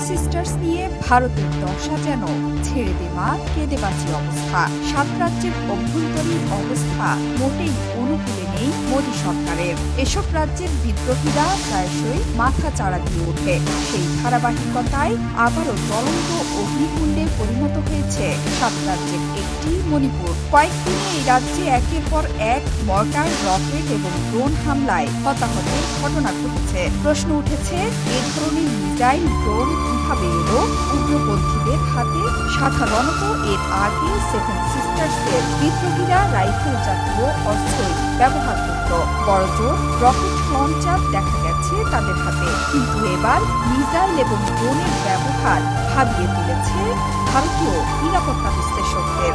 Sisters নিয়ে ভারতের দশা যেন ছেড়ে দে মা কেঁদে বাঁচি অবস্থা। 7 রাজ্যের অভ্যন্তরীণ অবস্থা মোটেই অনুকূলে নেই মোদী সরকারের। এসব রাজ্যের বিদ্রোহীরা প্রায়শই মাথা চাড়া দিয়ে ওঠে। সেই ধারাবাহিকতায় আবারও জ্বলন্ত অগ্নিকুণ্ডে পরিণত হয়েছে 7 রাজ্যের একটি মণিপুর। কয়েকদিনে এই রাজ্যে একের পর এক মর্টার, রকেট এবং ড্রোন হামলায় হতাহতের ঘটনা ঘটেছে। প্রশ্ন উঠেছে, এ ধরনের মিসাইল, ড্রোন কিভাবে এলো উগ্রপন্থীদের হাতে? সাধারণত এর আগে 7 সিস্টার্সের বিদ্রোহীরা রাইফেল জাতীয় অস্ত্রই ব্যবহার করত। বড়জোর রকেট লঞ্চার দেখা গেছে তাদের হাতে, কিন্তু এবার মিসাইল এবং ড্রোনের ব্যবহার ভাবিয়ে তুলেছে ভারতীয় নিরাপত্তা বিশ্লেষকদের।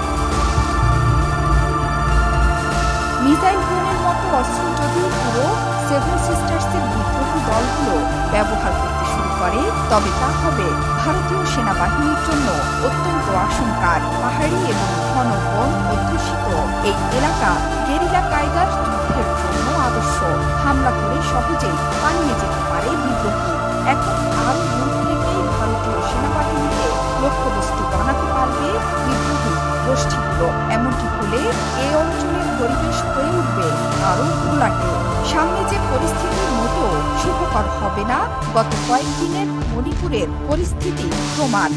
মিসাইল, ড্রোনের মতো অস্ত্র যদি পুরো 7 সিস্টার্সের বিদ্রোহী দলগুলো ব্যবহার করতে শুরু করে, তবে তা হবে ভারতীয় সেনাবাহিনীর জন্য অত্যন্ত আশঙ্কার। পাহাড়ি এবং ঘন বন অধ্যুষিত এই এলাকা গেরিলা টাইগার যুদ্ধের জন্য আদর্শ। হামলা করে সহজেই পালিয়ে যেতে পারে বিদ্রোহী। এখন আরও দূর থেকেই ভারতীয় সেনাবাহিনীকে লক্ষ্যবস্তু বানাতে পারবে বিদ্রোহী গোষ্ঠীগুলো। এমনটি হলে এই অঞ্চলের পরিবেশ হয়ে উঠবে আরও ঘোলাটে। সামনে যে পরিস্থিতির মতো সুখকর হবে না গত কয়েকদিনের মণিপুরের পরিস্থিতি প্রমাণ।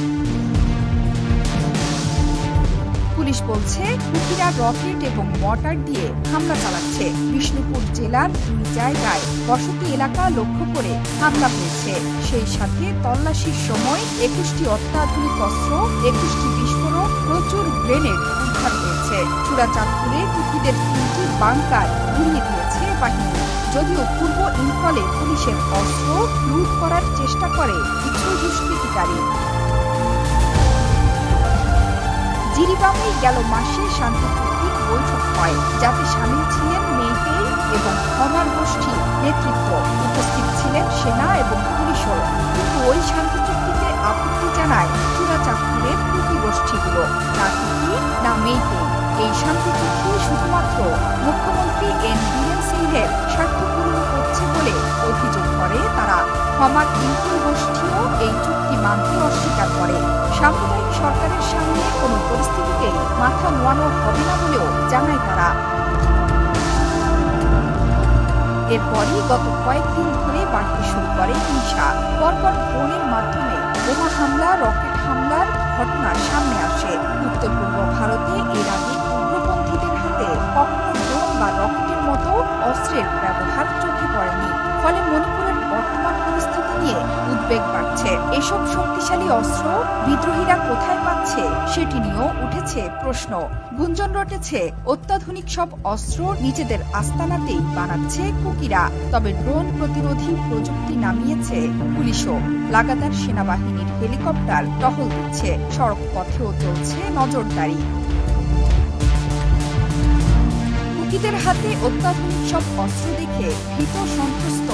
পুলিশ বলছে, কুকিরা রকেট এবং মর্টার দিয়ে হামলা চালাচ্ছে। বিষ্ণুপুর জেলার 2 জায়গায় বসতি এলাকা লক্ষ্য করে হামলা হয়েছে। সেই সাথে তল্লাশির সময় 21টি অত্যাধুনিক অস্ত্র, 21টি বিস্ফোরক, প্রচুর গ্রেনেড উদ্ধার হয়েছে। চূড়াচাঁদপুরে কুকিদের 3টি বাংকার ঘুরিয়ে দিয়েছে বাহিনী। যদিও পূর্ব ইম্ফলে পুলিশের অস্ত্র লুট করার চেষ্টা করে কিছু দুষ্কৃতিকারী। জিরিবামে গেল মাসে শান্তি চুক্তির বৈঠক হয়, যাতে সামিল ছিলেন মেইতেই এবং হমার গোষ্ঠী নেতৃত্ব। উপস্থিত ছিলেন সেনা এবং পুলিশও। কিন্তু ওই শান্তি চুক্তিতে আপত্তি জানায় চূড়াচাঁদপুরের কুকি গোষ্ঠীগুলো। না কুকি, না মেইতেই। এই শান্তি চুক্তি শুধুমাত্র মুখ্যমন্ত্রী এন বীরেন সিংহের স্বার্থ পূরণ করছে বলে অভিযোগ করে তারা। হমার ইম্পুল গোষ্ঠীও এই চুক্তি মানতে অস্বীকার করে। সাম্প্রদায়িক সরকারের সামনে কোনো পরিস্থিতিতেই মাথা নোয়ানো হবে না বলেও জানায় তারা। এরপরই গত কয়েকদিন ধরে বাড়তে শুরু করে হিংসা। পরপর ড্রোনের মাধ্যমে বোমা হামলা, রকেট হামলার ঘটনা সামনে আসে। উত্তর পূর্ব ভারতে এর আগে উগ্রপন্থীদের হাতে কখনো ড্রোন বা রকেটের মতো অস্ত্রের ব্যবহার চোখে পড়েনি। ফলে মণিপুরের বর্তমান পরিস্থিতি নিয়ে উদ্বেগ বাড়ছে। এসব শক্তিশালী অস্ত্র বিদ্রোহীরা কোথায় পাচ্ছে সেটি নিয়েও উঠেছে প্রশ্ন। গুঞ্জন রটেছে, অত্যাধুনিক সব অস্ত্র নিজেদের আস্তানাতেই বানাচ্ছে কুকিরা। তবে ড্রোন প্রতিরোধী প্রযুক্তি নামিয়েছে পুলিশও। লাগাতার সেনাবাহিনীর হেলিকপ্টার টহল দিচ্ছে। সড়ক পথেও চলছে নজরদারি। কুকিদের হাতে অত্যাধুনিক সব অস্ত্র দেখে ভীত সন্ত্রস্ত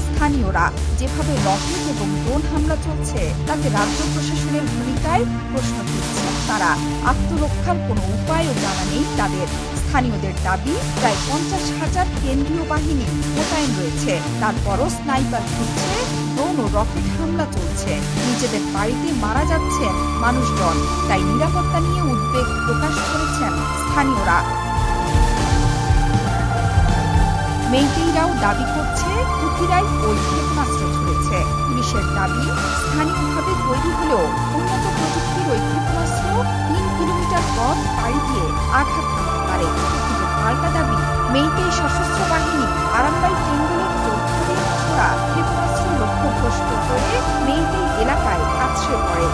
স্থানীয়রা। যেভাবে রকেট এবং ড্রোন হামলা চলছে, তাতে রাজ্য প্রশাসনের ভূমিকায় প্রশ্ন তুলছে তারা। আত্মরক্ষার কোনো উপায়ও জানা নেই তাদের। স্থানীয়দের দাবি, প্রায় 50,000 কেন্দ্রীয় বাহিনী মোতায়েন রয়েছে। তারপরও স্নাইপার ঘুরছে, ড্রোন ও রকেট হামলা চলছে। নিজেদের বাড়িতে মারা যাচ্ছেন মানুষজন। তাই নিরাপত্তা নিয়ে উদ্বেগ প্রকাশ করেছেন স্থানীয়রা। মেইতেইরাও দাবি করছে, কুকিরাই ওই ক্ষেপণাস্ত্র ছুড়েছে। পুলিশের দাবি, স্থানীয়ভাবে তৈরি হলেও উন্নত প্রযুক্তির ওই ক্ষেপণাস্ত্র 3 কিলোমিটার পথ পাড়ি দিয়ে আঘাত হানতে পারে। কিন্তু পাল্টা দাবি, মেইতেই সশস্ত্র বাহিনী আরামবাই টেঙ্গুলের যৌথদের ছোড়া ক্ষেপণাস্ত্র লক্ষ্যভ্রষ্ট করে মেইতেই এলাকায় আছড়ে পড়ে।